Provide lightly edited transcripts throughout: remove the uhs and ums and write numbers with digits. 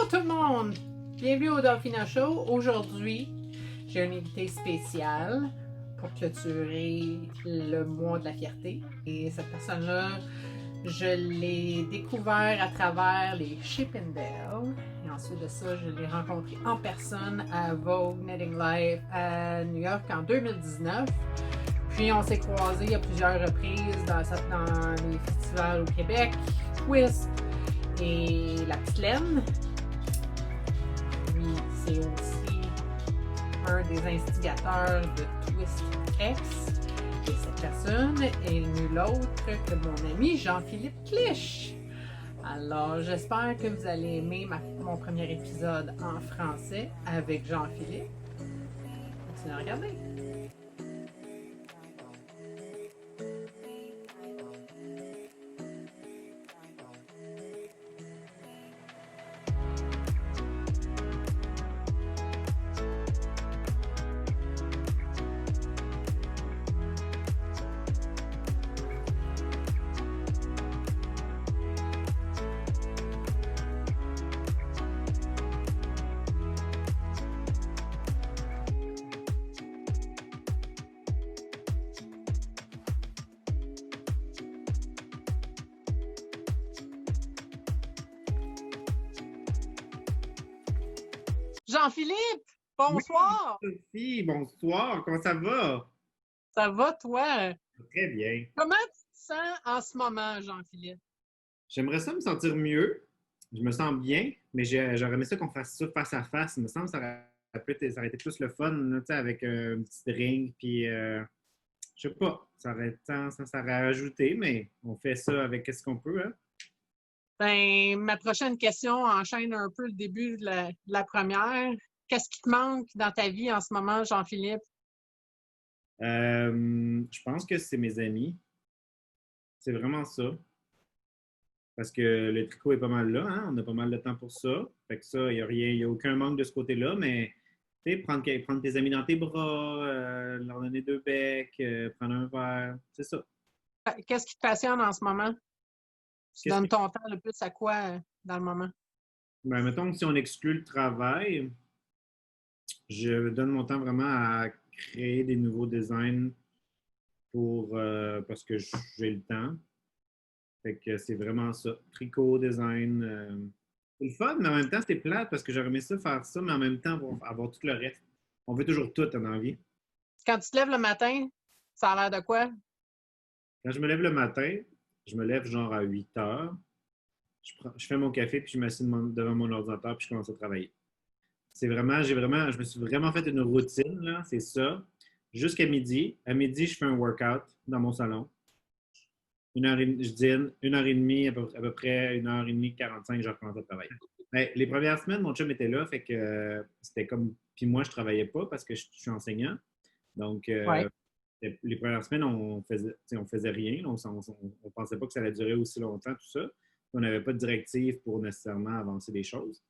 tout le monde! Bienvenue au Dolphina Show. Aujourd'hui, j'ai un invité spécial pour clôturer le mois de la fierté. Et cette personne-là, je l'ai découvert à travers les Chippendales. Et ensuite de ça, je l'ai rencontré en personne à Vogue Knitting Live à New York en 2019. Puis on s'est croisés à plusieurs reprises dans les festivals au Québec, Twist et La Petite Laine. Lui, c'est aussi un des instigateurs de Twist X. Et cette personne est nul autre que mon ami Jean-Philippe Clich. Alors, j'espère que vous allez aimer mon premier épisode en français avec Jean-Philippe. Continuez à regarder. Jean-Philippe, bonsoir! Oui, Sophie, bonsoir, comment ça va? Ça va, toi? Très bien. Comment tu te sens en ce moment, Jean-Philippe? J'aimerais ça me sentir mieux. Je me sens bien, mais j'aurais aimé ça qu'on fasse ça face à face. Il me semble que ça aurait été plus le fun, là, tu sais, avec un petit drink, puis je sais pas, ça aurait ajouté, mais on fait ça avec ce qu'on peut, hein? Ben, ma prochaine question enchaîne un peu le début de la première. Qu'est-ce qui te manque dans ta vie en ce moment, Jean-Philippe? Je pense que c'est mes amis. C'est vraiment ça. Parce que le tricot est pas mal là, hein? On a pas mal de temps pour ça. Fait que ça, il n'y a aucun manque de ce côté-là, mais tu sais, prendre tes amis dans tes bras, leur donner deux becs, prendre un verre, c'est ça. Qu'est-ce qui te passionne en ce moment? Tu Qu'est-ce donnes que, ton temps le plus à quoi dans le moment? ben, mettons que si on exclut le travail, je donne mon temps vraiment à créer des nouveaux designs parce que j'ai le temps. Fait que c'est vraiment ça. Tricot, design. C'est le fun, mais en même temps, c'est plate parce que j'aurais aimé ça faire ça, mais en même temps, avoir tout le reste. On veut toujours tout en envie. Quand tu te lèves le matin, ça a l'air de quoi? Quand je me lève le matin, je me lève genre à 8 heures. Je fais mon café, puis je m'assieds devant mon ordinateur, puis je commence à travailler. Je me suis vraiment fait une routine, là, c'est ça. Jusqu'à midi. À midi, je fais un workout dans mon salon. Je dîne, 1 heure et demie, à peu près 1 heure et demie, 45, je recommence à travailler. Mais les premières semaines, mon chum était là, fait que c'était comme. Puis moi, je travaillais pas parce que je suis enseignant. Donc, Ouais. les premières semaines, on faisait rien. On ne pensait pas que ça allait durer aussi longtemps, tout ça. On n'avait pas de directive pour nécessairement avancer des choses.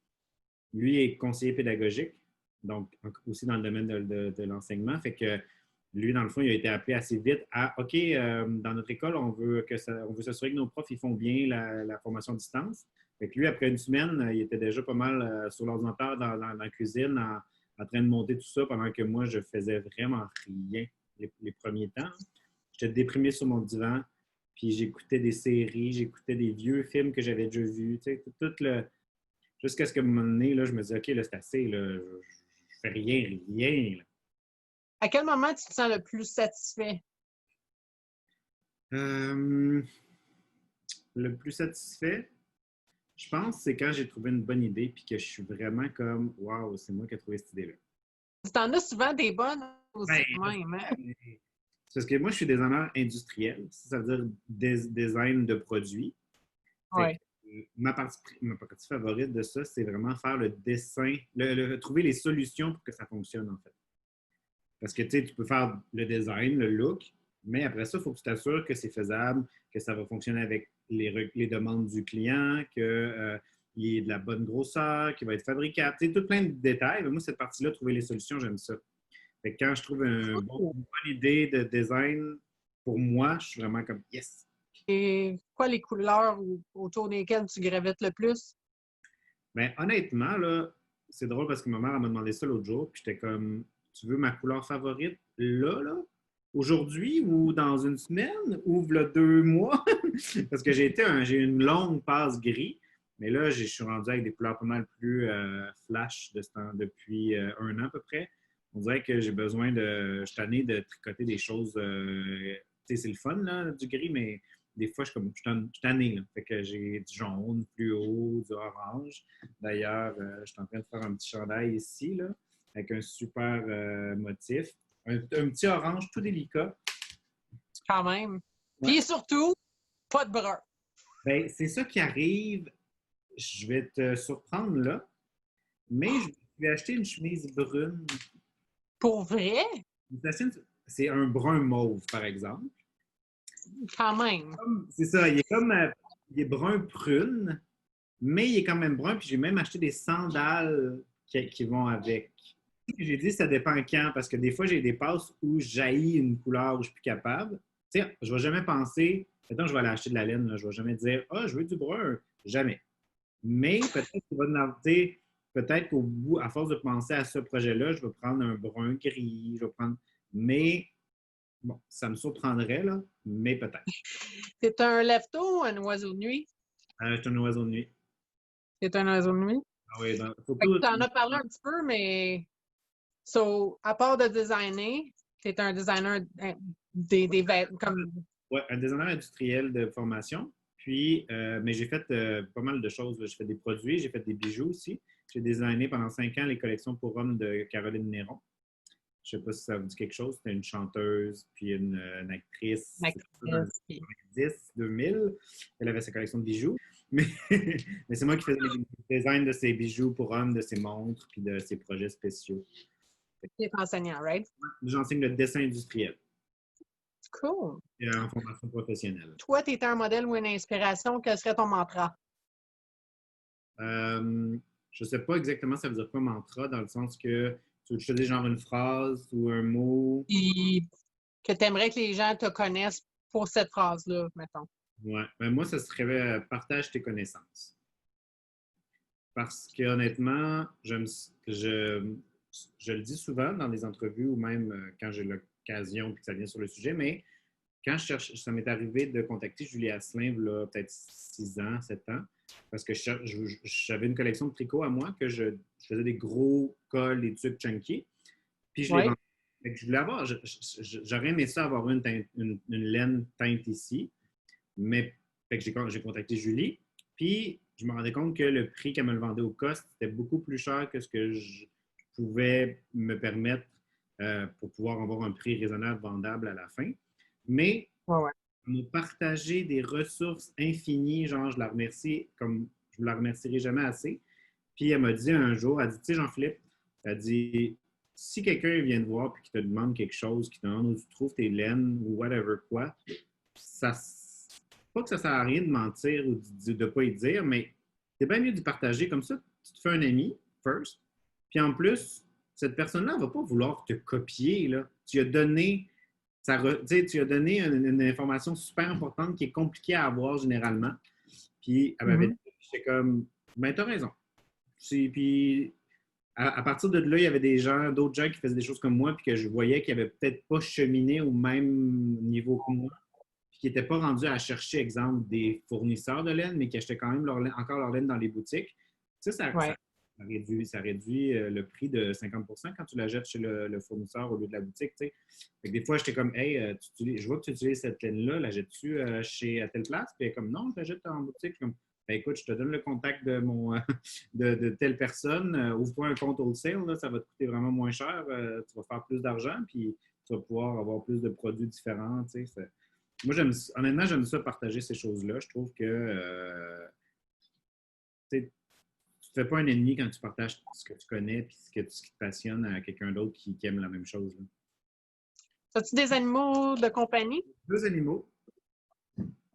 Lui est conseiller pédagogique, donc aussi dans le domaine de l'enseignement. Fait que lui, dans le fond, il a été appelé assez vite à OK, dans notre école, on veut s'assurer que nos profs ils font bien la formation à distance. Fait que lui, après une semaine, il était déjà pas mal sur l'ordinateur dans la cuisine en train de monter tout ça pendant que moi, je faisais vraiment rien les premiers temps. J'étais déprimé sur mon divan, puis j'écoutais des séries, j'écoutais des vieux films que j'avais déjà vus. Tu sais, jusqu'à ce que un moment donné, là, je me dis OK, là, c'est assez, là, je fais rien. Là. À quel moment tu te sens le plus satisfait? Le plus satisfait, je pense, c'est quand j'ai trouvé une bonne idée puis que je suis vraiment comme waouh, c'est moi qui ai trouvé cette idée-là. Tu en as souvent des bonnes aussi Ben, même, hein? c'est parce que moi, je suis designer industriel, ça veut dire design de produits. Fait que, Oui. ma partie favorite de ça, c'est vraiment faire le dessin, trouver les solutions pour que ça fonctionne, en fait. Parce que tu peux faire le design, le look, mais après ça, il faut que tu t'assures que c'est faisable, que ça va fonctionner avec les demandes du client, qu'il y ait de la bonne grosseur, qu'il va être fabricable. Tu sais, tout plein de détails. Mais moi, cette partie-là, trouver les solutions, j'aime ça. Fait que quand je trouve une bonne idée de design, pour moi, je suis vraiment comme yes. Et quoi les couleurs autour desquelles tu gravites le plus? Ben, honnêtement, là, c'est drôle parce que ma mère elle m'a demandé ça l'autre jour, puis j'étais comme, tu veux ma couleur favorite là, aujourd'hui ou dans une semaine ou v'là 2 mois? Parce que j'ai eu une longue passe gris, mais là, je suis rendu avec des couleurs pas mal plus flash depuis 1 an à peu près. On dirait que j'ai besoin de. Je suis tanné de tricoter des choses. Tu sais, c'est le fun, là, du gris, mais des fois, je suis tanné, là. Fait que j'ai du jaune, fluo, du orange. D'ailleurs, je suis en train de faire un petit chandail ici, là, avec un super motif. Un petit orange tout délicat. Quand même. Ouais. Puis surtout, pas de brun. Ben, c'est ça qui arrive. Je vais te surprendre là, mais je vais acheter une chemise brune. Pour vrai? C'est un brun mauve, par exemple. Quand même. C'est ça, il est brun prune, mais il est quand même brun, puis j'ai même acheté des sandales qui vont avec. J'ai dit ça dépend quand, parce que des fois, j'ai des passes où jaillit une couleur où je suis plus capable. Tu sais, je ne vais jamais penser, maintenant je vais aller acheter de la laine, là, je ne vais jamais dire, ah, je veux du brun. Jamais. Mais peut-être qu'il va noter, peut-être qu'au bout, à force de penser à ce projet-là, je vais prendre un brun gris, je vais prendre. Mais bon, ça me surprendrait, là, mais peut-être. C'est un lève-tôt ou un oiseau de nuit? Je suis un oiseau de nuit. C'est un oiseau de nuit. Ah oui, dans la Fait que photo. tu en as parlé un petit peu, mais so, à part de designer, tu es un designer des vêtements comme. Ouais, un designer industriel de formation. Puis, mais j'ai fait pas mal de choses. J'ai fait des produits, j'ai fait des bijoux aussi. J'ai designé pendant 5 ans les collections pour hommes de Caroline Néron. Je ne sais pas si ça vous dit quelque chose. C'était une chanteuse, puis une actrice. Dans les 90, 2000. Elle avait sa collection de bijoux. Mais, mais c'est moi qui faisais les designs de ses bijoux pour hommes, de ses montres, puis de ses projets spéciaux. Tu es enseignant, right? J'enseigne le dessin industriel Cool. en formation professionnelle. Toi, tu étais un modèle ou une inspiration, quel serait ton mantra? Je ne sais pas exactement ça veut dire quoi mantra, dans le sens que tu veux que je te dise genre une phrase ou un mot. Puis que tu aimerais que les gens te connaissent pour cette phrase-là, mettons. Ouais. Ben, moi, ça serait partage tes connaissances. Parce que honnêtement, je le dis souvent dans des entrevues ou même quand j'ai l'occasion et que ça vient sur le sujet, mais quand ça m'est arrivé de contacter Julie Asselin, là, peut-être 6 ans, 7 ans, parce que j'avais une collection de tricots à moi que je faisais des gros cols, des trucs chunky, puis je les vendais. Fait que je voulais avoir, j'aurais aimé ça avoir une laine teinte ici, mais fait que j'ai contacté Julie, puis je me rendais compte que le prix qu'elle me le vendait au cost était beaucoup plus cher que ce que je pouvais me permettre pour pouvoir avoir un prix raisonnable, vendable à la fin. Mais Ouais. me partager des ressources infinies, genre je la remercie comme je ne la remercierai jamais assez. Puis elle m'a dit un jour, elle dit, tu sais, Jean-Philippe, elle dit, si quelqu'un vient te voir et qui te demande quelque chose, qui te demande où tu trouves tes laines ou whatever quoi, ça, pas que ça sert à rien de mentir ou de ne pas y dire, mais c'est bien mieux de partager comme ça. Tu te fais un ami, first. Puis en plus, cette personne-là ne va pas vouloir te copier. Là. Tu as donné tu as donné une information super importante qui est compliquée à avoir généralement. Puis elle m'avait dit, j'étais comme, ben t'as raison. Puis à partir de là, il y avait d'autres gens qui faisaient des choses comme moi, puis que je voyais qu'ils n'avaient peut-être pas cheminé au même niveau que moi, puis qui n'étaient pas rendus à chercher, exemple, des fournisseurs de laine, mais qui achetaient quand même encore leur laine dans les boutiques. Ça réduit le prix de 50 quand tu la jettes chez le fournisseur au lieu de la boutique. Fait que des fois, j'étais comme, hey, je vois que tu utilises cette laine-là, la jettes-tu à telle place? Puis elle est comme, non, je la jette en boutique. Comme, ben, écoute, je te donne le contact de de telle personne, ouvre-toi un compte wholesale, là, ça va te coûter vraiment moins cher, tu vas faire plus d'argent, puis tu vas pouvoir avoir plus de produits différents. Moi, honnêtement, j'aime ça partager ces choses-là. Je trouve que tu ne te fais pas un ennemi quand tu partages ce que tu connais et ce qui te passionne à quelqu'un d'autre qui aime la même chose. Là. As-tu des animaux de compagnie? 2 animaux.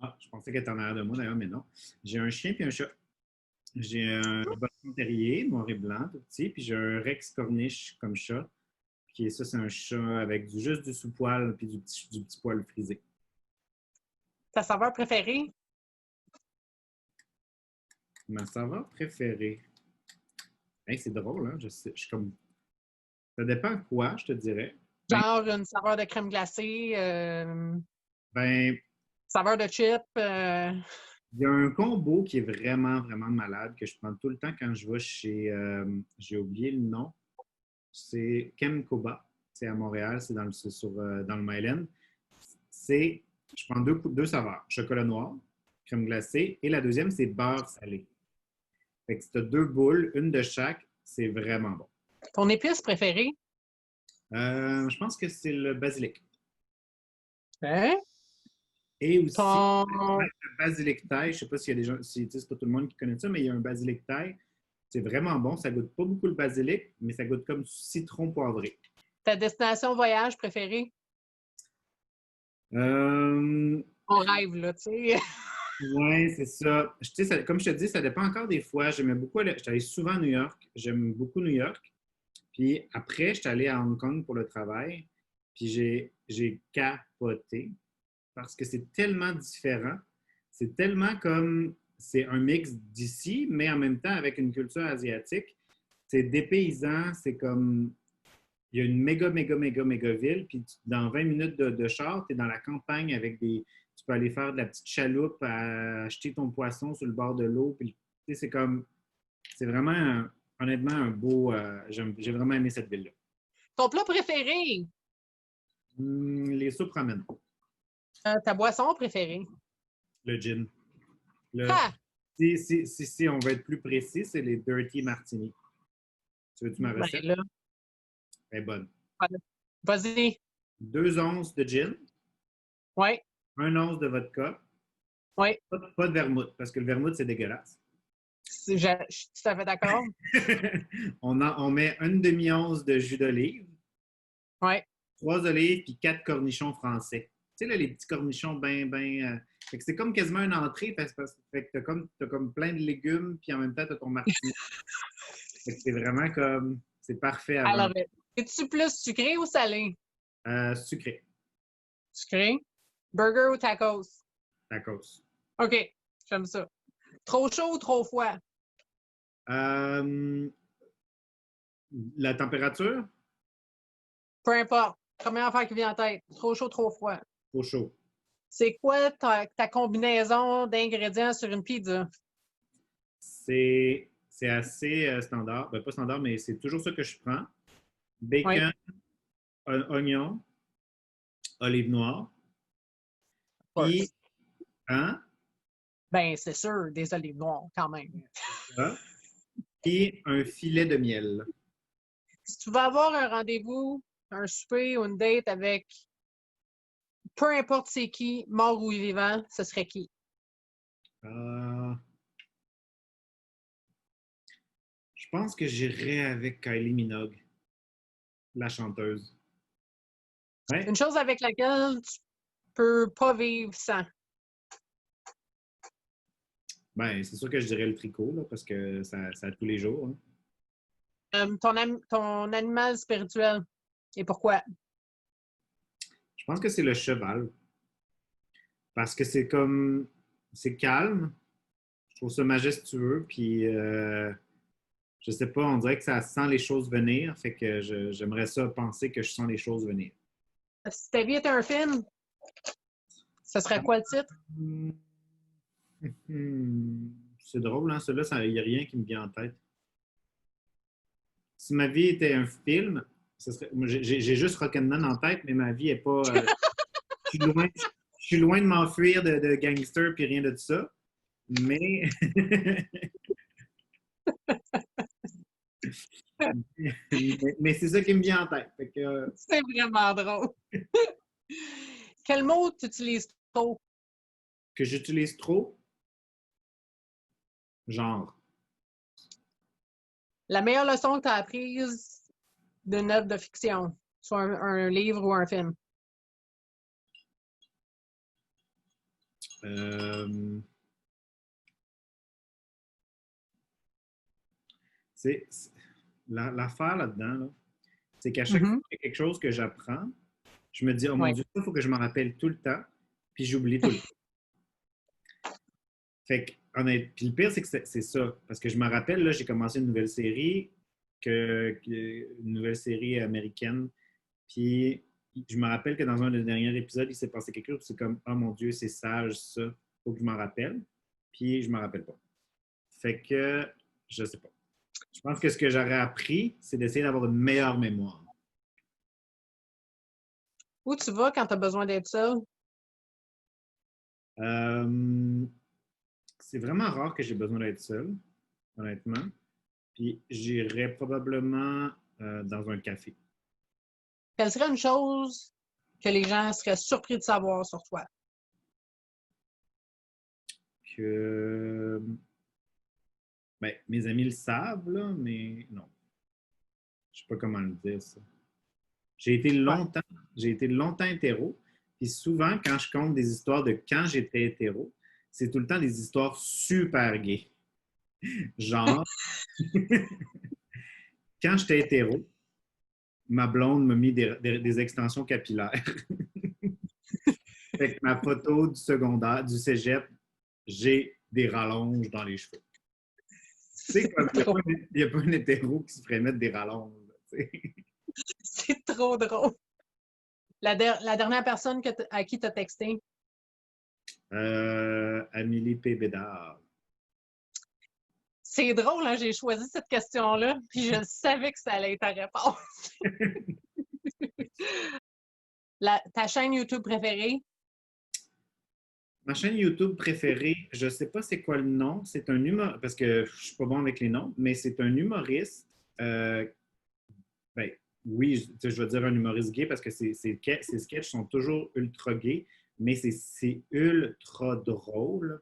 Ah, je pensais qu'elle était en arrière de moi d'ailleurs, mais non. J'ai un chien et un chat. J'ai un boston terrier, noir et blanc, tout petit, puis j'ai un Rex corniche comme chat. Ça, c'est un chat avec juste du sous-poil puis du petit poil frisé. Ta saveur préférée? Ma saveur préférée. Hey, c'est drôle, hein? Je suis comme. Ça dépend quoi, je te dirais. Genre une saveur de crème glacée, Ben, saveur de chip. il y a un combo qui est vraiment, vraiment malade que je prends tout le temps quand je vais chez. J'ai oublié le nom. C'est Kemkoba. C'est à Montréal, c'est dans le Myland. C'est. Je prends deux saveurs. Chocolat noir, crème glacée, et la deuxième, c'est beurre salé. Fait que si tu as deux boules, une de chaque, c'est vraiment bon. Ton épice préférée? Je pense que c'est le basilic. Hein? Et aussi, Ton... le basilic thaï. Je ne sais pas s'il y a des gens, si, c'est pas tout le monde qui connaît ça, mais il y a un basilic thaï. C'est vraiment bon. Ça goûte pas beaucoup le basilic, mais ça goûte comme citron poivré. Ta destination voyage préférée? Euh, On rêve, là, tu sais. Oui, c'est ça. Comme je te dis, ça dépend encore des fois. J'aimais beaucoup j'étais allé souvent à New York. J'aime beaucoup New York. Puis après, j'étais allé à Hong Kong pour le travail. Puis j'ai capoté parce que c'est tellement différent. C'est tellement comme. C'est un mix d'ici, mais en même temps avec une culture asiatique. C'est dépaysant. C'est comme. Il y a une méga, méga, méga, méga ville. Puis dans 20 minutes de char, tu es dans la campagne avec des. Tu peux aller faire de la petite chaloupe, à acheter ton poisson sur le bord de l'eau. Puis c'est comme. C'est vraiment, honnêtement, un beau. J'ai vraiment aimé cette ville-là. Ton plat préféré? Les soupes ramen. Ta boisson préférée? Le gin. Le, Ha! si on veut être plus précis, c'est les Dirty Martini. Tu veux-tu ma Ben recette? là, Elle est bonne. vas-y. 2 onces de gin, Oui, 1 once de vodka, oui. pas de vermouth, parce que le vermouth, c'est dégueulasse. Je suis tout à fait d'accord. On met une demi-once de jus d'olive, Oui. 3 olives, puis 4 cornichons français. Tu sais, là, les petits cornichons fait que c'est comme quasiment une entrée, fait que t'as comme plein de légumes, puis en même temps, t'as ton martini. Fait que c'est vraiment comme. C'est parfait avant. Alors, es-tu plus sucré ou salé? Sucré, Sucré. Burger ou tacos? tacos. OK, j'aime ça. Trop chaud ou trop froid? Euh, la température, Peu importe. Première affaire qui vient en tête. Trop chaud, trop froid. trop chaud. C'est quoi ta combinaison d'ingrédients sur une pizza? C'est assez standard. Ben, pas standard, mais c'est toujours ça que je prends. Oui. Bacon, oignon, olive noire, puis, hein, Ben, c'est sûr, des olives noires quand même. ça, puis un filet de miel. Si tu veux avoir un rendez-vous, un souper ou une date avec peu importe c'est qui, mort ou vivant, ce serait qui? Euh, je pense que j'irais avec Kylie Minogue, la chanteuse. Ouais? Une chose avec laquelle tu peux pas vivre sans. Ben, c'est sûr que je dirais le tricot, là, parce que ça tous les jours. Hein. Ton animal spirituel. Et pourquoi? Je pense que c'est le cheval. Parce que c'est comme. C'est calme. Je trouve ça majestueux. Puis, je sais pas, on dirait que ça sent les choses venir. Fait que j'aimerais ça penser que je sens les choses venir. Si ta vie était un film, ce serait quoi le titre? C'est drôle, hein? Celui-là, il n'y a rien qui me vient en tête. Si ma vie était un film, j'ai juste Rock'n'None en tête, mais ma vie n'est pas. Je suis loin de m'enfuir de gangster puis rien de tout ça. Mais. mais c'est ça qui me vient en tête. Fait que, C'est vraiment drôle. Quel mot tu utilises trop? que j'utilise trop, genre. La meilleure leçon que tu as apprise d'une œuvre de fiction, soit un livre ou un film. Euh, l'affaire là-dedans, là, c'est qu'à chaque fois qu'il y a quelque chose que j'apprends, je me dis, oh mon Ouais. Dieu, il faut que je m'en rappelle tout le temps, puis j'oublie tout le temps. Fait que Puis le pire, c'est que c'est ça. Parce que je me rappelle, là, j'ai commencé une nouvelle série, une nouvelle série américaine. Puis je me rappelle que dans un des derniers épisodes, il s'est passé quelque chose. C'est comme, oh mon Dieu, c'est sage, ça. Faut que je m'en rappelle. Puis je m'en rappelle pas. Fait que, je sais pas. Je pense que ce que j'aurais appris, c'est d'essayer d'avoir une meilleure mémoire. Où tu vas quand tu as besoin d'être seul? C'est vraiment rare que j'ai besoin d'être seul, honnêtement. Puis j'irais probablement dans un café. Quelle serait une chose que les gens seraient surpris de savoir sur toi? Que ben, mes amis le savent, là, mais non. Je sais pas comment le dire, ça. J'ai été longtemps, j'ai été longtemps hétéro. Puis souvent, quand je compte des histoires de quand j'étais hétéro, c'est tout le temps des histoires super gays. Genre, quand j'étais hétéro, ma blonde m'a mis des extensions capillaires. Fait que ma photo du secondaire, du cégep, j'ai des rallonges dans les cheveux. Tu sais, comme il n'y a pas un hétéro qui se ferait mettre des rallonges. Là, C'est trop drôle. La dernière personne à qui tu as texté? Amélie P. Bédard. C'est drôle, hein? J'ai choisi cette question-là, puis je savais que ça allait être ta réponse. Ta chaîne YouTube préférée? Ma chaîne YouTube préférée, je ne sais pas c'est quoi le nom. C'est un humoriste, parce que je ne suis pas bon avec les noms, mais c'est un humoriste. Ben, oui, je veux dire un humoriste gay parce que ses sketchs sont toujours ultra gays, mais c'est ultra drôle.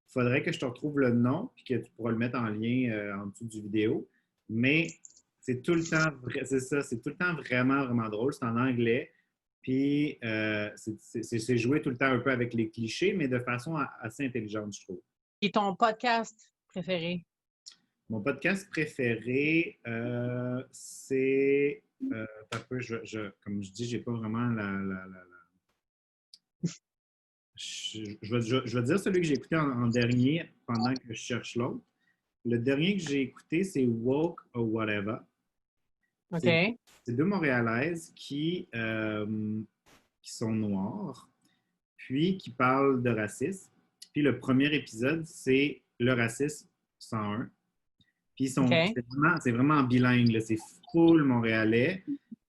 Il faudrait que je te retrouve le nom et que tu pourras le mettre en lien en dessous du vidéo. Mais c'est tout le temps, c'est ça, c'est tout le temps vraiment, vraiment drôle. C'est en anglais. Puis c'est joué tout le temps un peu avec les clichés, mais de façon assez intelligente, je trouve. Et ton podcast préféré? Mon podcast préféré, c'est. Un peu, comme je dis, j'ai pas vraiment je vais dire celui que j'ai écouté en dernier pendant que je cherche l'autre. Le dernier que j'ai écouté, c'est Woke or Whatever. OK. C'est deux Montréalaises qui sont noires, puis qui parlent de racisme. Puis le premier épisode, c'est le racisme 101. Puis c'est vraiment bilingue, c'est full montréalais.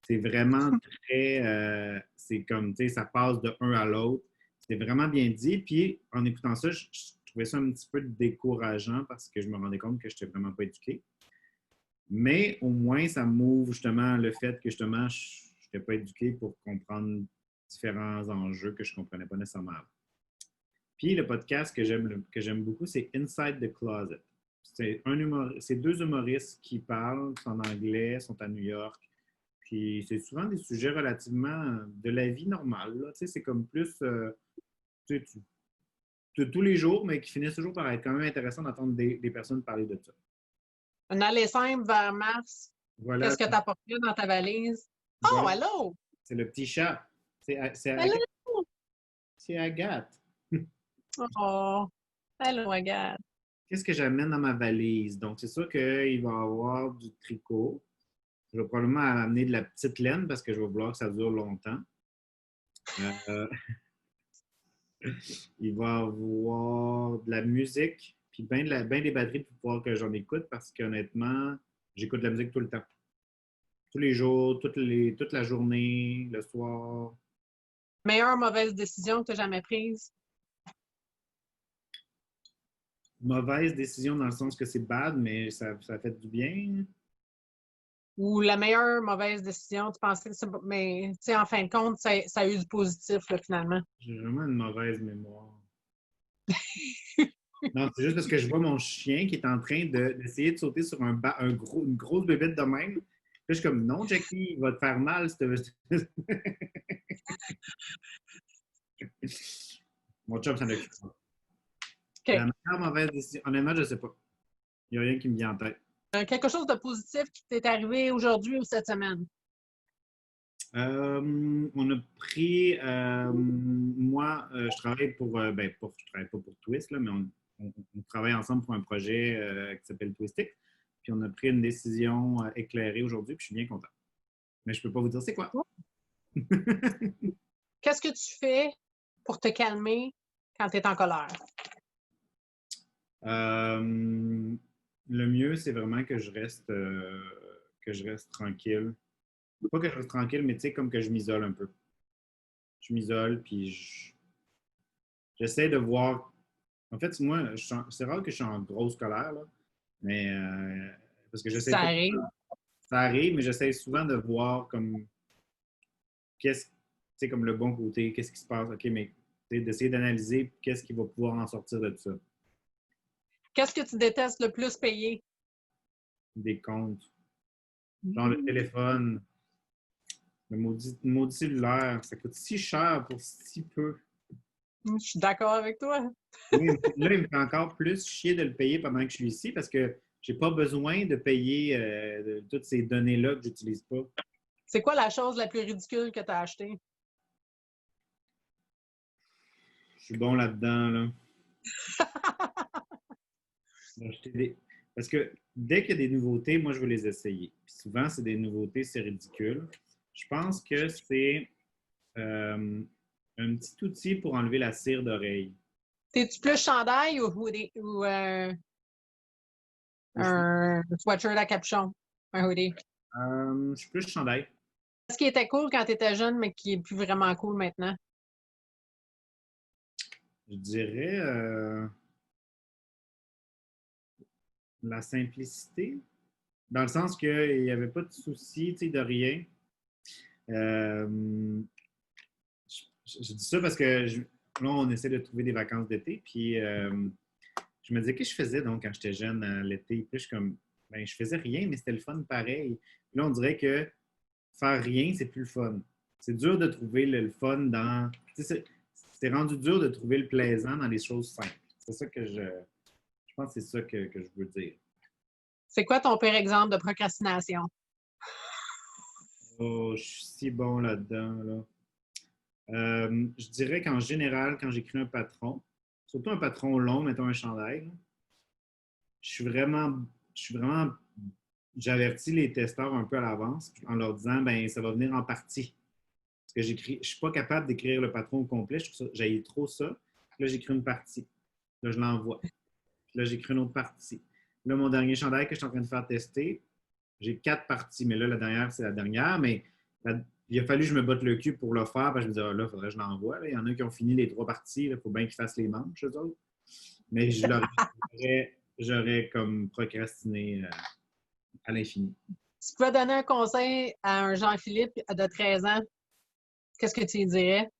C'est vraiment très. C'est comme, tu sais, ça passe de un à l'autre. C'est vraiment bien dit. Puis en écoutant ça, je trouvais ça un petit peu décourageant parce que je me rendais compte que je n'étais vraiment pas éduqué. Mais au moins, ça m'ouvre justement le fait que justement, je n'étais pas éduqué pour comprendre différents enjeux que je ne comprenais pas nécessairement. Puis le podcast que j'aime beaucoup, c'est Inside the Closet. C'est deux humoristes qui parlent, sont en anglais, sont à New York. Puis c'est souvent des sujets relativement de la vie normale. Là. Tu sais, c'est comme plus de tous les jours, mais qui finissent toujours par être quand même intéressant d'entendre des personnes parler de ça. Un aller simple vers Mars. Voilà. Qu'est-ce que tu apporterais dans ta valise? Oh, Voilà. allô! C'est le petit chat. Allô! C'est Agathe. Oh, allô, Agathe. Qu'est-ce que j'amène dans ma valise? Donc, c'est sûr qu'il va y avoir du tricot. Je vais probablement amener de la petite laine parce que je vais vouloir que ça dure longtemps. Il va y avoir de la musique, puis bien des batteries pour pouvoir que j'en écoute parce qu'honnêtement, j'écoute de la musique tout le temps. Tous les jours, toute la journée, le soir. Meilleure mauvaise décision que tu as jamais prise? Mauvaise décision dans le sens que c'est bad, mais ça fait du bien. Ou la meilleure mauvaise décision, tu pensais que c'est. Mais, tu sais, en fin de compte, ça a eu du positif, là, finalement. J'ai vraiment une mauvaise mémoire. Non, c'est juste parce que je vois mon chien qui est en train d'essayer de sauter sur une grosse bébête de même. Là, je suis comme, non, Jackie, il va te faire mal. Mon chum s'en occupe. OK. La meilleure mauvaise décision, honnêtement, je ne sais pas. Il n'y a rien qui me vient en tête. Quelque chose de positif qui t'est arrivé aujourd'hui ou cette semaine? On a pris, moi, je travaille je travaille pas pour Twist, là, mais on travaille ensemble pour un projet qui s'appelle Twistic. Puis on a pris une décision éclairée aujourd'hui, puis je suis bien content. Mais je ne peux pas vous dire c'est quoi. Qu'est-ce que tu fais pour te calmer quand tu es en colère? Le mieux, c'est vraiment que je reste tranquille. Pas que je reste tranquille, mais tu sais, comme que je m'isole un peu. Je m'isole, puis j'essaie de voir. En fait, moi, c'est rare que je suis en grosse colère, là, mais parce que j'essaie Ça pas. arrive. Ça arrive, mais j'essaie souvent de voir comme qu'est-ce, tu sais, comme le bon côté, qu'est-ce qui se passe, OK, mais d'essayer d'analyser qu'est-ce qui va pouvoir en sortir de tout ça. Qu'est-ce que tu détestes le plus payer? Des comptes. Genre le téléphone, le maudit cellulaire, ça coûte si cher pour si peu. Je suis d'accord avec toi. Oui, là, il me fait encore plus chier de le payer pendant que je suis ici parce que j'ai pas besoin de payer toutes ces données-là que j'utilise pas. C'est quoi la chose la plus ridicule que tu as achetée? Je suis bon là-dedans, là. Parce que dès qu'il y a des nouveautés, moi, je veux les essayer. Puis souvent, c'est des nouveautés, c'est ridicule. Je pense que c'est un petit outil pour enlever la cire d'oreille. T'es-tu plus chandail ou un sweatshirt à capuchon? Un hoodie? Je suis plus chandail. Qu'est-ce qui était cool quand tu étais jeune, mais qui est plus vraiment cool maintenant? Je dirais la simplicité, dans le sens qu'il n'y avait pas de souci, tu sais, de rien. Euh, je dis ça parce que là, on essaie de trouver des vacances d'été, puis je me disais, qu'est-ce que je faisais donc quand j'étais jeune l'été? Puis je suis comme, ben, je faisais rien, mais c'était le fun pareil. Puis là, on dirait que faire rien, c'est plus le fun. C'est dur de trouver le fun dans. Tu sais, c'est rendu dur de trouver le plaisant dans les choses simples. C'est ça que je pense que c'est ça que je veux dire. C'est quoi ton pire exemple de procrastination? Oh, je suis si bon là-dedans, là. Je dirais qu'en général, quand j'écris un patron, surtout un patron long, mettons un chandail, là, je suis vraiment, je suis vraiment, j'avertis les testeurs un peu à l'avance en leur disant, ben ça va venir en partie. Parce que je suis pas capable d'écrire le patron au complet, je trouve ça, j'haïs trop ça. Là, j'écris une partie. Là, je l'envoie. Là, j'écris une autre partie. Là, mon dernier chandail que je suis en train de faire tester, j'ai 4 parties, mais là, la dernière, c'est la dernière, mais il a fallu que je me botte le cul pour le faire, parce que je me disais, ah, là, il faudrait que je l'envoie. Il y en a qui ont fini les 3 parties, il faut bien qu'ils fassent les manches, eux autres. Mais j'aurais comme procrastiné à l'infini. Si tu pouvais donner un conseil à un Jean-Philippe de 13 ans, qu'est-ce que tu lui dirais?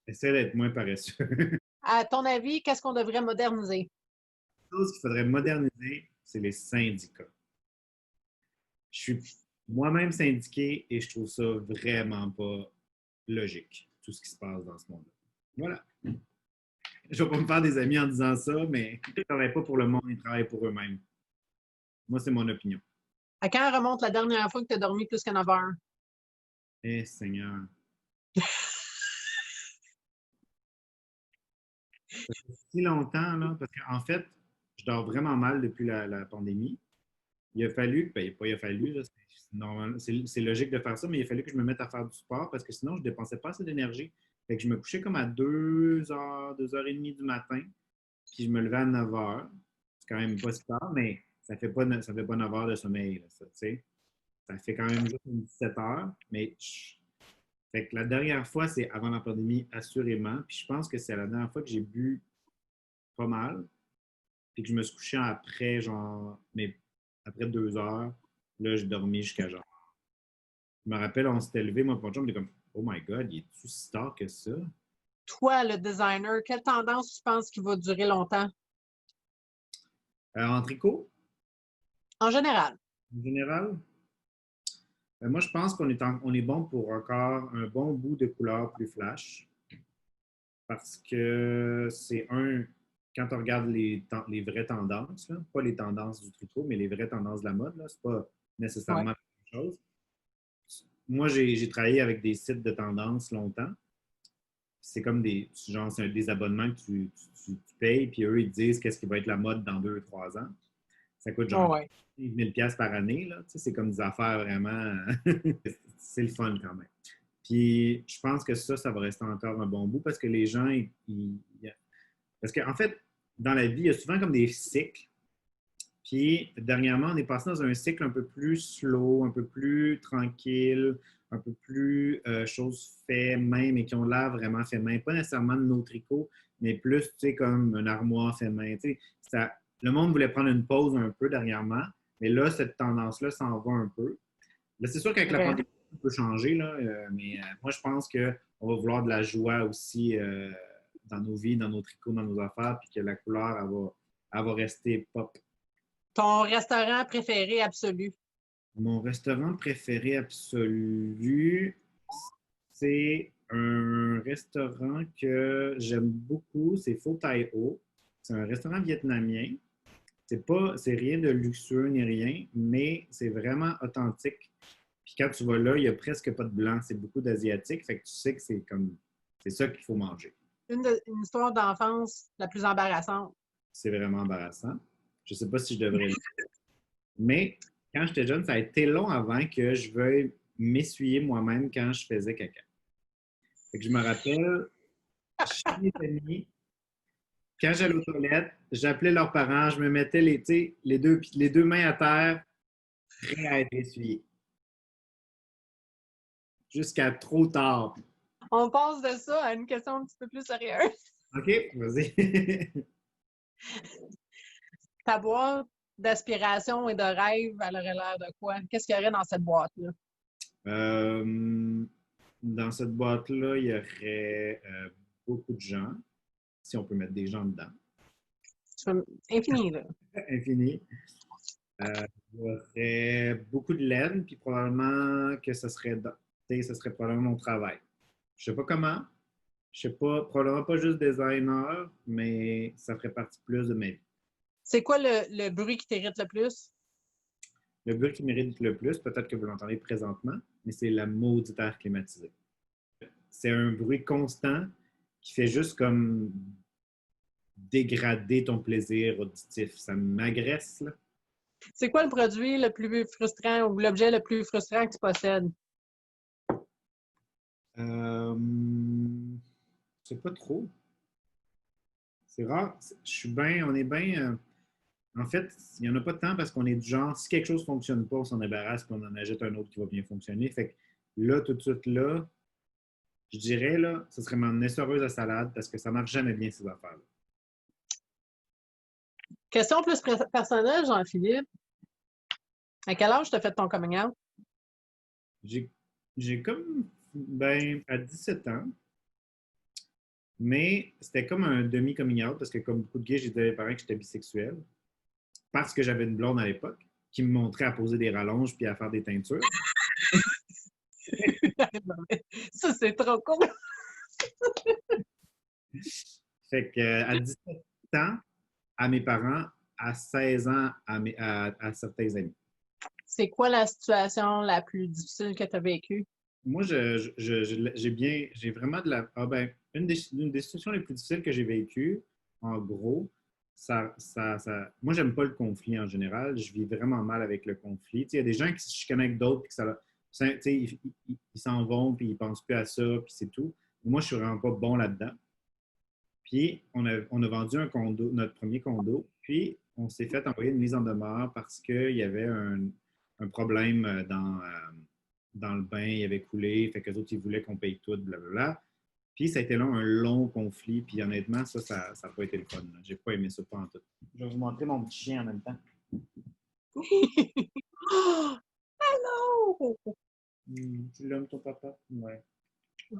Essaie d'être moins paresseux. À ton avis, qu'est-ce qu'on devrait moderniser? La chose qu'il faudrait moderniser, c'est les syndicats. Je suis moi-même syndiqué et je trouve ça vraiment pas logique, tout ce qui se passe dans ce monde-là. Voilà. Je ne vais pas me faire des amis en disant ça, mais ils ne travaillent pas pour le monde, ils travaillent pour eux-mêmes. Moi, c'est mon opinion. À quand remonte la dernière fois que tu as dormi plus que 9 heures? Eh, Seigneur. Ça fait si longtemps, là, parce qu'en fait, je dors vraiment mal depuis la pandémie. Il a fallu, ben, pas il a fallu, là, c'est logique de faire ça, mais il a fallu que je me mette à faire du sport parce que sinon, je ne dépensais pas assez d'énergie. Fait que je me couchais comme à 2 heures, 2h30 du matin, puis je me levais à 9 heures. C'est quand même pas si tard, mais ça fait pas 9 heures de sommeil, là, ça, tu sais. Ça fait quand même juste 17 heures, mais fait que la dernière fois, c'est avant la pandémie, assurément. Puis je pense que c'est la dernière fois que j'ai bu pas mal, puis que je me suis couché après, genre, mais après 2 heures. Là, j'ai dormi jusqu'à genre. Je me rappelle, on s'était levé, moi, pour mon chum, on était comme, oh my God, il est-tu si tard que ça? Toi, le designer, quelle tendance tu penses qui va durer longtemps? En tricot, En général. en général, moi, je pense on est bon pour encore un bon bout de couleur plus flash. Parce que c'est quand on regarde les vraies tendances, là, pas les tendances du tricot, mais les vraies tendances de la mode, c'est pas nécessairement Ouais. la même chose. Moi, j'ai travaillé avec des sites de tendance longtemps. c'est comme genre, c'est des abonnements que tu payes, puis eux, ils te disent qu'est-ce qui va être la mode dans 2 ou 3 ans. Ça coûte Oh, genre ouais. 1000 pièces par année, là. Tu sais, c'est comme des affaires vraiment... c'est le fun quand même. Puis, je pense que ça va rester encore un bon bout parce que les gens, parce qu'en fait, dans la vie, il y a souvent comme des cycles. Puis, dernièrement, on est passé dans un cycle un peu plus slow, un peu plus tranquille, un peu plus choses faites main, mais qui ont l'air vraiment fait main. Pas nécessairement de nos tricots, mais plus, tu sais, comme une armoire fait main. Tu sais, le monde voulait prendre une pause un peu dernièrement, mais là, cette tendance-là s'en va un peu. Là, c'est sûr qu'avec la OK. pandémie, ça peut changer, là, mais moi, je pense qu'on va vouloir de la joie aussi dans nos vies, dans nos tricots, dans nos affaires, puis que la couleur, elle va rester pop. Ton restaurant préféré absolu? Mon restaurant préféré absolu, c'est un restaurant que j'aime beaucoup, c'est Pho Tai Ho. C'est un restaurant vietnamien. C'est rien de luxueux ni rien, mais c'est vraiment authentique. Puis quand tu vas là, il n'y a presque pas de blanc, c'est beaucoup d'asiatique, fait que tu sais que c'est ça qu'il faut manger. Une histoire d'enfance la plus embarrassante. C'est vraiment embarrassant. Je ne sais pas si je devrais le dire. Mais quand j'étais jeune, ça a été long avant que je veuille m'essuyer moi-même quand je faisais caca. Fait que je me rappelle, chez mes amis, quand j'allais aux toilettes, j'appelais leurs parents, je me mettais tu sais, les deux mains à terre, prêt à être essuyé. Jusqu'à trop tard. On passe de ça à une question un petit peu plus sérieuse. OK, vas-y. Ta boîte d'aspiration et de rêve, elle aurait l'air de quoi? Qu'est-ce qu'il y aurait dans cette boîte-là? Dans cette boîte-là, il y aurait beaucoup de gens, si on peut mettre des gens dedans. Infini, là. Infini. Il y aurait beaucoup de laine, puis probablement que ce serait probablement mon travail. Je ne sais pas comment. Je ne sais pas, probablement pas juste designer, mais ça ferait partie plus de ma vie. C'est quoi le bruit qui t'irrite le plus? Le bruit qui mérite le plus, peut-être que vous l'entendez présentement, mais c'est la maudite air climatisée. C'est un bruit constant qui fait juste comme dégrader ton plaisir auditif. Ça m'agresse, là. C'est quoi le produit le plus frustrant ou l'objet le plus frustrant que tu possèdes? Je sais pas trop. C'est rare. On est bien. En fait, il n'y en a pas de temps parce qu'on est du genre, si quelque chose ne fonctionne pas, on s'en débarrasse et on en ajoute un autre qui va bien fonctionner. Fait que là, tout de suite, là, je dirais, là, ce serait mon essoreuse à salade parce que ça ne marche jamais bien, ces affaires-là. Question plus personnelle, Jean-Philippe. À quel âge tu as fait ton coming out? J'ai comme, ben, à 17 ans, mais c'était comme un demi-coming out parce que, comme beaucoup de gays, j'ai dit à mes parents que j'étais bisexuel parce que j'avais une blonde à l'époque qui me montrait à poser des rallonges puis à faire des teintures. Ça, c'est trop cool! Fait que, à 17 ans, à mes parents, à 16 ans, à certains amis. C'est quoi la situation la plus difficile que tu as vécue? Moi, j'ai vraiment de la. Ah ben, une des situations les plus difficiles que j'ai vécues, en gros, moi, j'aime pas le conflit en général. Je vis vraiment mal avec le conflit. Tu sais, il y a des gens qui se chicanent avec d'autres, puis tu sais, ils s'en vont, puis ils pensent plus à ça, puis c'est tout. Moi, je suis vraiment pas bon là-dedans. Puis, on a vendu un condo, notre premier condo, puis on s'est fait envoyer une mise en demeure parce qu'il y avait un problème dans le bain, il avait coulé, fait que les autres, ils voulaient qu'on paye tout, blablabla. Puis, ça a été là un long conflit, puis honnêtement, ça n'a pas été le fun. J'ai pas aimé ça, pas en tout. Je vais vous montrer mon petit chien en même temps. Hello! Tu l'aimes, ton papa? Ouais.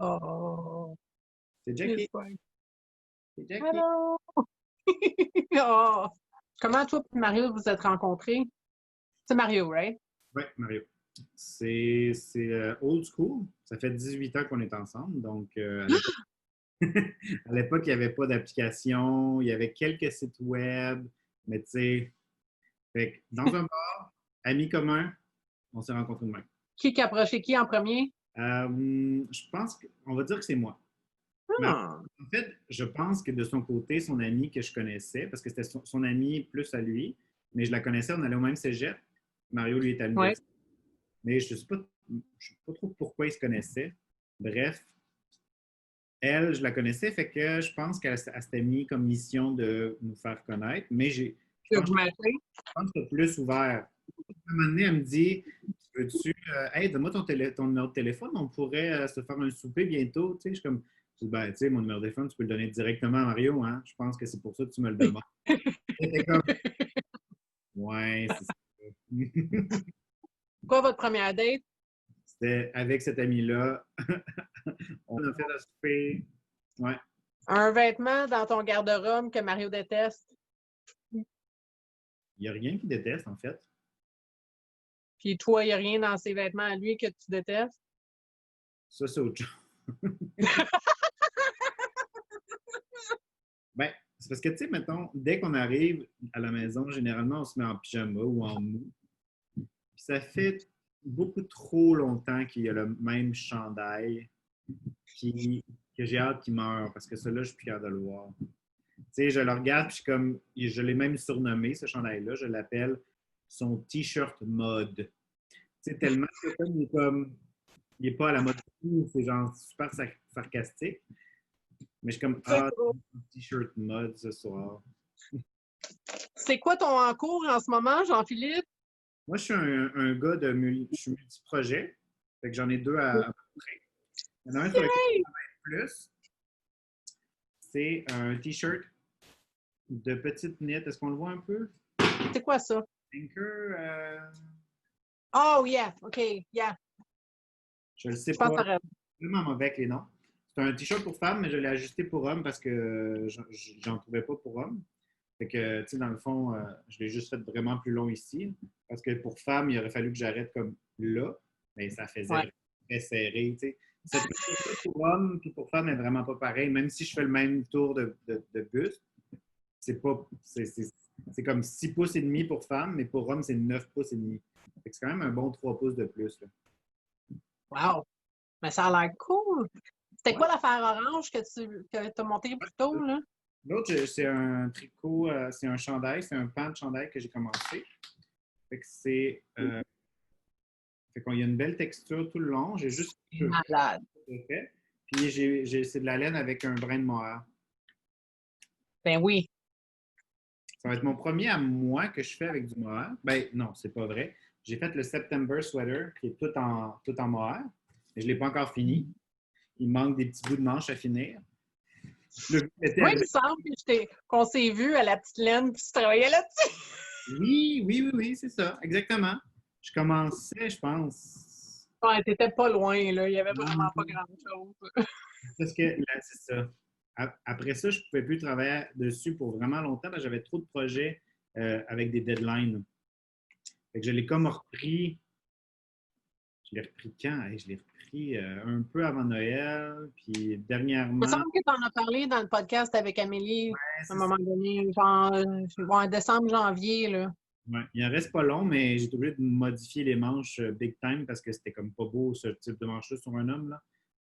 Oh, C'est Jackie. c'est C'est Jackie. hello! Oh. Comment toi et Mario vous êtes rencontrés? C'est Mario, right? Oui, Mario. C'est old school. Ça fait 18 ans qu'on est ensemble. Donc, à l'époque, il n'y avait pas d'application. Il y avait quelques sites web. Mais tu sais, dans un bar, amis communs, on s'est rencontrés de même. Qui a approché qui en premier? Je pense qu'on va dire que c'est moi. Ah. En fait, je pense que de son côté, son ami que je connaissais, parce que c'était son ami plus à lui, mais je la connaissais, on allait au même cégep. Mario, lui, est à Ouais. l'université. Mais je ne sais pas trop pourquoi ils se connaissaient. Bref, elle, je la connaissais, fait que je pense qu'elle s'était mis comme mission de nous faire connaître, mais je De pense, vous mettre. je pense que c'est plus ouvert. À un moment donné, elle me dit, veux-tu, hey, donne-moi ton numéro de téléphone, on pourrait se faire un souper bientôt. Tu sais, je dis, ben, tu sais, mon numéro de téléphone, tu peux le donner directement à Mario, hein? Je pense que c'est pour ça que tu me le demandes. C'était comme, ouais, c'est ça. Quoi, votre première date? C'était avec cet ami-là. On a fait le souper. Ouais. Un vêtement dans ton garde-robe que Mario déteste. Il n'y a rien qui déteste, en fait. Puis toi, il n'y a rien dans ses vêtements à lui que tu détestes. Ça, c'est autre chose. Ben, c'est parce que, tu sais, mettons, dès qu'on arrive à la maison, généralement, on se met en pyjama ou en mou. Puis ça fait beaucoup trop longtemps qu'il y a le même chandail que j'ai hâte qu'il meure parce que celui-là, je suis plus capable de le voir. Tu sais, je le regarde, puis je l'ai même surnommé, ce chandail-là. Je l'appelle son T-shirt mode. Tu sais, tellement que il n'est pas à la mode, c'est genre super sarcastique. Mais je suis comme, ah, T-shirt mode ce soir. C'est quoi ton cours en ce moment, Jean-Philippe? Moi, je suis un gars je suis multi-projet. Fait que j'en ai deux à peu près. Il y en a un sur lequel je travaille plus. C'est un T-shirt de petite knit. Est-ce qu'on le voit un peu? C'est quoi ça? Anchor, Oh, yeah. OK, yeah. je le sais Je pense pas. que t'as Vraiment mauvais avec les noms. C'est un T-shirt pour femme, mais je l'ai ajusté pour homme parce que j'en trouvais pas pour homme. Fait que, tu sais, dans le fond, je l'ai juste fait vraiment plus long ici. Parce que pour femme, il aurait fallu que j'arrête comme là. Mais ça faisait très serré, tu sais. Cette couture pour homme puis pour femme n'est vraiment pas pareil. Même si je fais le même tour de buste, c'est pas. C'est comme 6 pouces et demi pour femme, mais pour homme, c'est 9 pouces et demi. Fait que c'est quand même un bon 3 pouces de plus, là. Wow! Mais ça a l'air cool! C'était Ouais. quoi l'affaire orange que tu as monté plus tôt, là? L'autre, c'est un tricot, c'est un chandail, c'est un pan de chandail que j'ai commencé. Fait que c'est. Fait qu'il y a une belle texture tout le long. J'ai juste Malade! fait. Puis c'est de la laine avec un brin de mohair. Ben oui. Ça va être mon premier à moi que je fais avec du mohair. Ben non, c'est pas vrai. J'ai fait le September Sweater qui est tout en mohair. Mais je ne l'ai pas encore fini. Il manque des petits bouts de manche à finir. Le but était Oui, il me semble qu'on s'est vu à la petite laine puis tu travaillais là-dessus. Oui, c'est ça, exactement. Je commençais, je pense. Ouais, t'étais pas loin, là. Il y avait Non, vraiment pas grand-chose. parce que là, c'est ça. Après ça, je ne pouvais plus travailler dessus pour vraiment longtemps parce que j'avais trop de projets avec des deadlines. Fait que je l'ai comme repris. Je l'ai repris quand? Hey, je l'ai repris un peu avant Noël, puis Il dernièrement. me semble que tu en as parlé dans le podcast avec Amélie à C'est un ça. moment donné, genre en décembre, janvier, là. Ouais. Il en reste pas long, mais j'ai été obligé de modifier les manches big time parce que c'était comme pas beau ce type de manche-là sur un homme, là.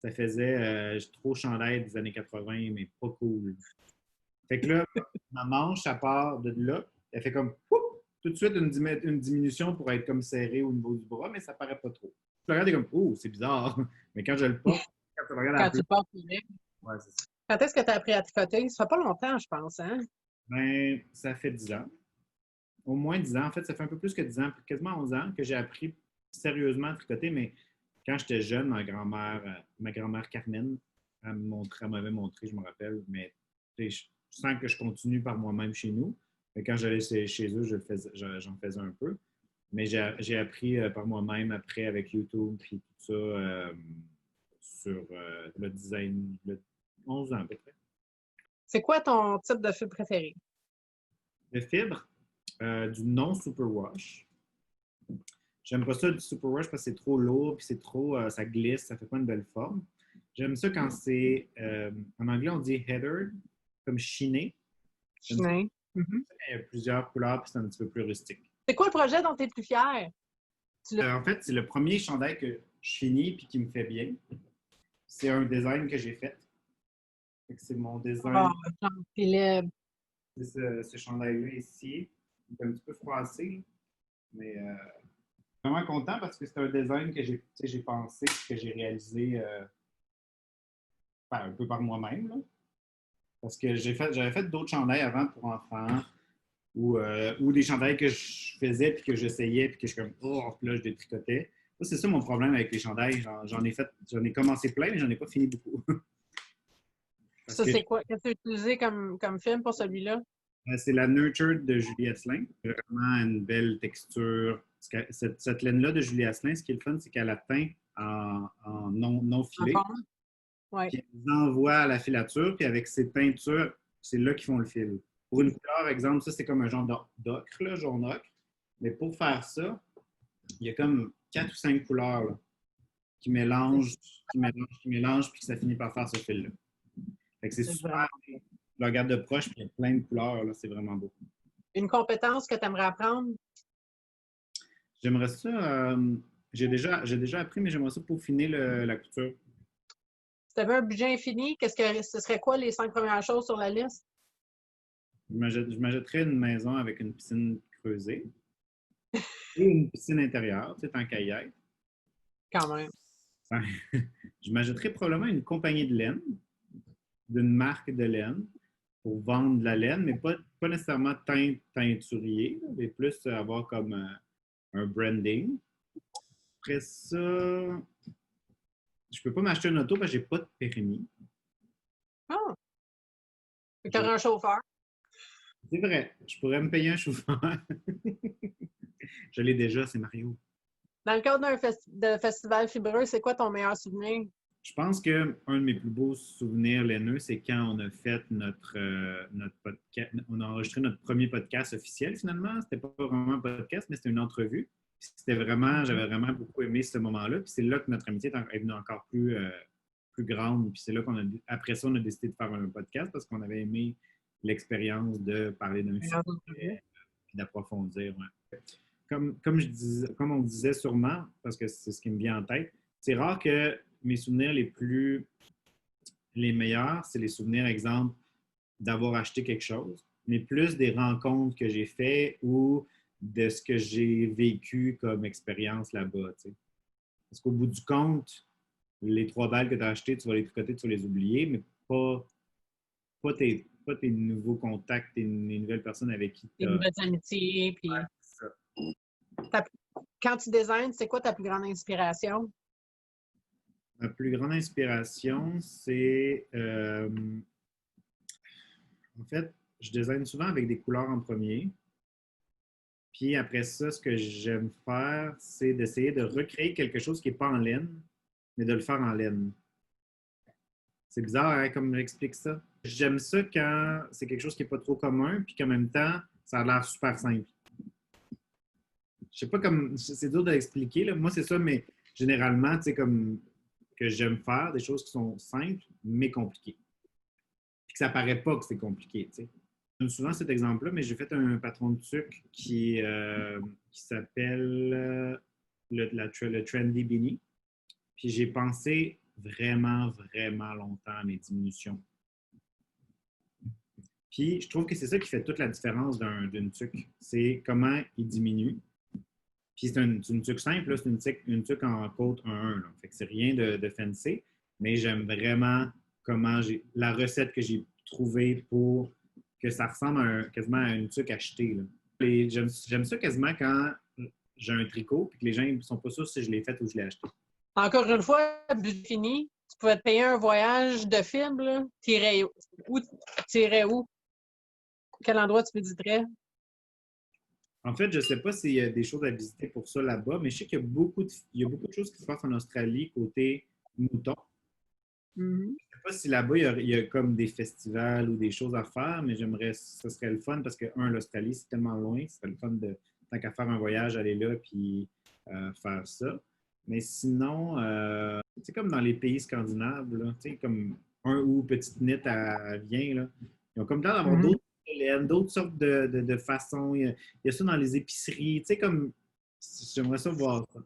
Ça faisait trop chandail des années 80, mais pas cool. Fait que là, ma manche, à part de là, elle fait comme poup, tout de suite une diminution pour être comme serrée au niveau du bras, mais ça paraît pas trop. Je le regarde et comme, oh, c'est bizarre. Mais quand je le porte, quand tu le regardes à Quand la tu plus, portes le mec. ouais, c'est ça. Quand est-ce que tu as appris à tricoter? Ça fait pas longtemps, je pense, hein? Ben, ça fait 10 ans. Au moins 10 ans. En fait, ça fait un peu plus que 10 ans, quasiment 11 ans que j'ai appris sérieusement à tricoter, mais quand j'étais jeune, ma grand-mère Carmen, elle m'avait montré, je me rappelle, mais je sens que je continue par moi-même chez nous. Mais quand j'allais chez eux, j'en faisais un peu. Mais j'ai appris par moi-même après avec YouTube puis tout ça sur le design, 11 ans à peu près. C'est quoi ton type de fil préféré? De fibres, du non-superwash. J'aime pas ça du superwash parce que c'est trop lourd puis c'est trop, ça glisse, ça fait pas une belle forme. J'aime ça quand c'est, en anglais on dit heathered, comme chiné. J'aime ça Chien. quand il y a plusieurs couleurs puis c'est un petit peu plus rustique. C'est quoi le projet dont tu es le plus fier? En fait, c'est le premier chandail que je finis puis qui me fait bien. C'est un design que j'ai fait. Fait que c'est mon design. Ah, Jean-Philippe. C'est ce chandail-là ici. Il est un petit peu froissé, mais vraiment content parce que c'est un design que j'ai pensé, que j'ai réalisé un peu par moi-même. Là. Parce que j'avais fait d'autres chandails avant pour enfants ou des chandails que je faisais puis que j'essayais puis que je suis comme oh, puis là je détricotais. Ça, c'est ça mon problème avec les chandails. J'en ai commencé plein, mais j'en ai pas fini beaucoup. Parce Ça, que c'est quoi? Qu'est-ce que tu as utilisé comme film pour celui-là? c'est la Nurtured de Julie Asselin. Vraiment une belle texture. Cette laine-là de Julie Asselin, ce qui est le fun, c'est qu'elle a teint en non En filé. forme? Oui. Puis elle les envoie à la filature, puis avec ces teintures, c'est là qu'ils font le fil. Pour une couleur, exemple, ça c'est comme un genre d'ocre, là, jaune ocre. Mais pour faire ça, il y a comme 4 ou 5 couleurs là, qui mélangent, qui mélangent, puis que ça finit par faire ce fil-là. Fait que c'est C'est super. vraiment Je le regarde de proche, puis il y a plein de couleurs, là, c'est vraiment beau. une compétence que tu aimerais apprendre. J'aimerais ça. J'ai déjà appris, mais j'aimerais ça peaufiner la couture. Si tu avais un budget infini, ce serait quoi les 5 premières choses sur la liste? Je m'achèterais une maison avec une piscine creusée et une piscine intérieure, tu sais, tant qu'à y être. Quand même. Je m'achèterais probablement une compagnie de laine, d'une marque de laine, pour vendre de la laine, mais pas nécessairement teinturier, mais plus avoir comme un branding. Après ça, je peux pas m'acheter une auto parce que j'ai pas de permis. Ah! Tu aurais un chauffeur. C'est vrai, je pourrais me payer un chauffeur. Je l'ai déjà, c'est Mario. Dans le cadre de festival fibreux, c'est quoi ton meilleur souvenir? Je pense qu'un de mes plus beaux souvenirs laineux, c'est quand on a fait notre podcast, on a enregistré notre premier podcast officiel finalement. C'était pas vraiment un podcast, mais c'était une entrevue. J'avais vraiment beaucoup aimé ce moment-là. Puis c'est là que notre amitié est venue encore plus grande. Puis c'est là après ça, on a décidé de faire un podcast parce qu'on avait aimé l'expérience de parler d'un sujet et d'approfondir. Ouais. Comme on disait sûrement, parce que c'est ce qui me vient en tête, c'est rare que mes souvenirs les meilleurs, c'est les souvenirs, exemple, d'avoir acheté quelque chose, mais plus des rencontres que j'ai faites ou de ce que j'ai vécu comme expérience là-bas. Tu sais. Parce qu'au bout du compte, les 3 balles que tu as achetées, tu vas les tricoter, tu vas les oublier, mais pas tes nouveaux contacts, les nouvelles personnes avec qui tu Des as. nouvelles amitiés. Puis... Ouais, c'est ça. Quand tu designes, c'est quoi ta plus grande inspiration? Ma plus grande inspiration, c'est en fait, je design souvent avec des couleurs en premier. Puis après ça, ce que j'aime faire, c'est d'essayer de recréer quelque chose qui n'est pas en laine, mais de le faire en laine. C'est bizarre, hein, comme j'explique ça. J'aime ça quand c'est quelque chose qui n'est pas trop commun, puis qu'en même temps, ça a l'air super simple. Je sais pas comme. C'est dur de l'expliquer, là. Moi, c'est ça, mais généralement, tu sais, comme que j'aime faire des choses qui sont simples, mais compliquées. Puis que ça paraît pas que c'est compliqué, tu sais. Je donne souvent cet exemple-là, mais j'ai fait un patron de tuque qui s'appelle le Trendy Beanie. Puis j'ai pensé vraiment, vraiment longtemps à mes diminutions. Puis je trouve que c'est ça qui fait toute la différence d'une tuque. C'est comment il diminue. Puis c'est une tuque simple, c'est une tuque en côte 1-1. Fait que c'est rien de fancy, mais j'aime vraiment la recette que j'ai trouvée pour que ça ressemble quasiment à une tuque achetée. J'aime ça quasiment quand j'ai un tricot et que les gens ne sont pas sûrs si je l'ai fait ou je l'ai acheté. Encore une fois, but fini, tu pouvais te payer un voyage de film, tu irais où? Quel endroit tu visiterais? En fait, je ne sais pas s'il y a des choses à visiter pour ça là-bas, mais je sais qu'il y a beaucoup de choses qui se passent en Australie côté mouton. Je ne sais pas si là-bas, il y a comme des festivals ou des choses à faire, mais ce serait le fun parce que, l'Australie, c'est tellement loin, ce serait le fun tant qu'à faire un voyage, aller là puis faire ça. Mais sinon, c'est comme dans les pays scandinaves, là, comme Petite Nit à Viens, là, ils ont comme l'air d'avoir d'autres sortes de façons. Il y a ça dans les épiceries. Comme j'aimerais ça voir ça.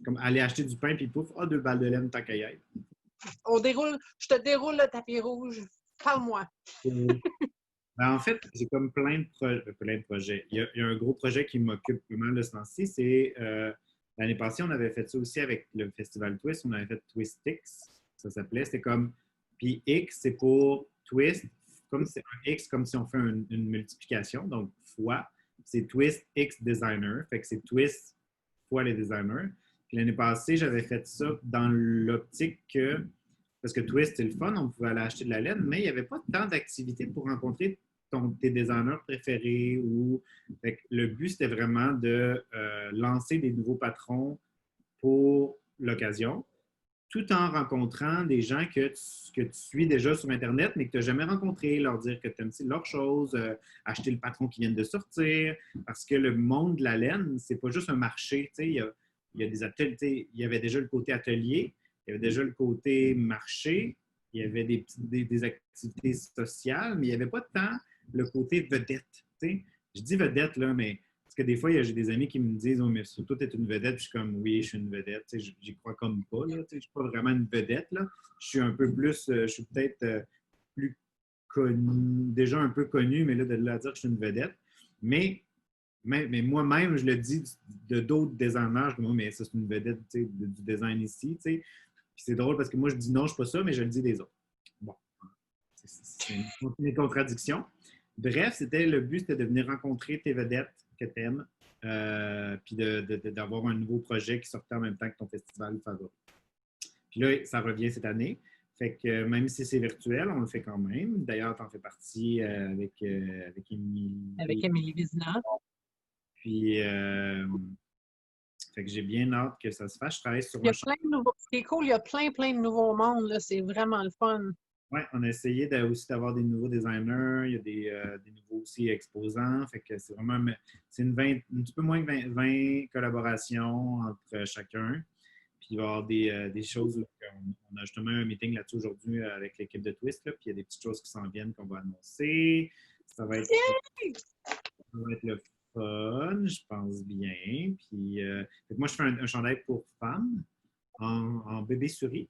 Comme aller acheter du pain puis pouf, 2 balles de laine tant qu'à y être. Je te déroule le tapis rouge. Parle-moi. Ben, en fait, j'ai comme plein de projets. Il y a un gros projet qui m'occupe pas mal de ce temps-ci. C'est l'année passée, on avait fait ça aussi avec le Festival Twist. On avait fait Twist X, ça s'appelait. C'était comme. Puis X, c'est pour Twist, comme c'est un X, comme si on fait une multiplication, donc fois. C'est Twist X Designer. Fait que c'est Twist fois les designers. Puis l'année passée, j'avais fait ça dans l'optique que. Parce que Twist, c'est le fun, on pouvait aller acheter de la laine, mais il n'y avait pas tant d'activités pour rencontrer tes designers préférés. Fait que le but, c'était vraiment de lancer des nouveaux patrons pour l'occasion, tout en rencontrant des gens que tu suis déjà sur Internet, mais que tu n'as jamais rencontrés, leur dire que tu aimes leurs choses, acheter le patron qui vient de sortir, parce que le monde de la laine, c'est pas juste un marché. Il y a des ateliers, il y avait déjà le côté atelier, il y avait déjà le côté marché, il y avait des activités sociales, mais il n'y avait pas tant le côté vedette. T'sais. Je dis vedette, là, mais parce que des fois, j'ai des amis qui me disent oh, mais toi, tu es une vedette. Puis je suis comme oui, je suis une vedette. J'y crois comme pas. Là, je ne suis pas vraiment une vedette. Là. Je suis un peu plus, je suis peut-être plus connu, déjà un peu connu, mais là, de là à dire que je suis une vedette. Mais moi-même, je le dis de d'autres designers, je dis, mais ça, c'est une vedette du design ici. Puis c'est drôle parce que moi, je dis non, je ne suis pas ça, mais je le dis des autres. Bon, c'est une contradiction. Bref, le but, c'était de venir rencontrer tes vedettes que tu aimes, puis d'avoir un nouveau projet qui sortait en même temps que ton festival favori. Puis là, ça revient cette année. Fait que même si c'est virtuel, on le fait quand même. D'ailleurs, tu en fais partie avec Émilie. Avec Émilie Vizina. Puis, fait que j'ai bien hâte que ça se fasse. Je travaille sur il y a plein de nouveaux. Ce qui est cool, il y a plein de nouveaux mondes. Là. C'est vraiment le fun. Oui, on a essayé aussi d'avoir des nouveaux designers. Il y a des nouveaux aussi exposants. Fait que c'est vraiment un petit peu moins que 20 collaborations entre chacun. Puis il va y avoir des choses. On a justement un meeting là-dessus aujourd'hui avec l'équipe de Twist. Là, puis il y a des petites choses qui s'en viennent qu'on va annoncer. Ça va être le fun, je pense bien. Puis moi, je fais un chandail pour femmes en bébé souris.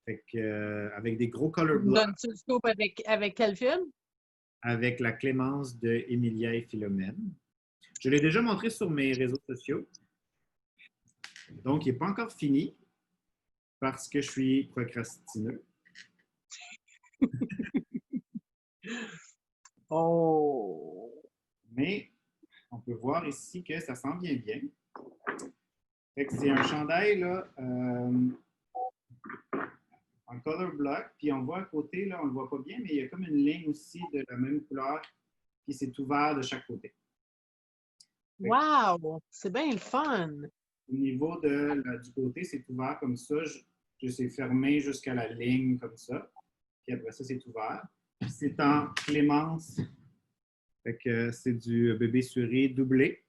Fait que, avec des gros color blocks. Donnes-tu le scoop avec quel film? Avec la clémence de Emilia et Philomène. Je l'ai déjà montré sur mes réseaux sociaux. Donc, il n'est pas encore fini parce que je suis procrastineux. Oh! Mais on peut voir ici que ça sent bien bien. Fait que c'est un chandail là, en color block. Puis on voit à côté, là, on ne le voit pas bien, mais il y a comme une ligne aussi de la même couleur. Puis c'est ouvert de chaque côté. Wow! C'est bien le fun! Au niveau du côté, c'est ouvert comme ça. Je sais fermé jusqu'à la ligne comme ça. Puis après ça, c'est ouvert. Puis c'est en clémence. Fait que c'est du bébé souris doublé.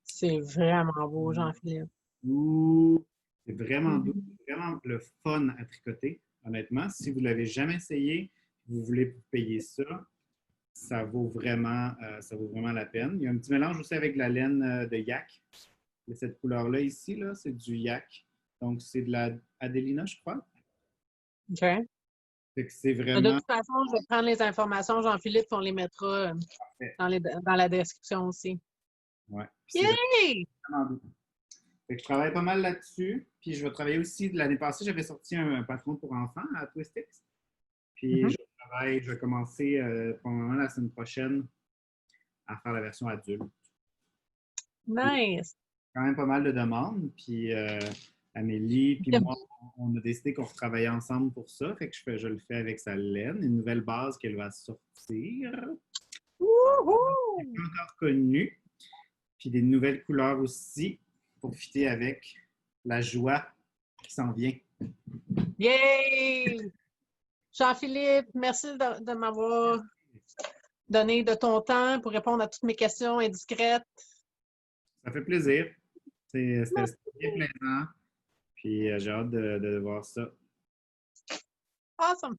C'est vraiment beau, Jean-Philippe. Ouh, c'est vraiment doux. C'est vraiment le fun à tricoter, honnêtement. Si vous ne l'avez jamais essayé, vous voulez payer ça, ça vaut vraiment la peine. Il y a un petit mélange aussi avec de la laine de yak. Et cette couleur-là ici, là, c'est du yak. Donc, c'est de la Adelina, je crois. OK. Fait que c'est De vraiment... toute façon, je vais prendre les informations, Jean-Philippe, on les mettra dans la description aussi. Ouais. Yay! Vraiment doux. Fait que je travaille pas mal là-dessus. Puis je vais travailler aussi. L'année passée, j'avais sorti un patron pour enfants à Twistix. Puis je vais commencer probablement la semaine prochaine à faire la version adulte. Nice! Quand même pas mal de demandes. Puis Amélie, puis moi, on a décidé qu'on retravaillait ensemble pour ça. Fait que je le fais avec sa laine, une nouvelle base qu'elle va sortir. Wouhou! Pas encore connue. Puis des nouvelles couleurs aussi pour fitter avec la joie qui s'en vient. Yay! Jean-Philippe, merci de m'avoir donné de ton temps pour répondre à toutes mes questions indiscrètes. Ça fait plaisir. C'était bien plaisant. Puis j'ai hâte de voir ça. Awesome!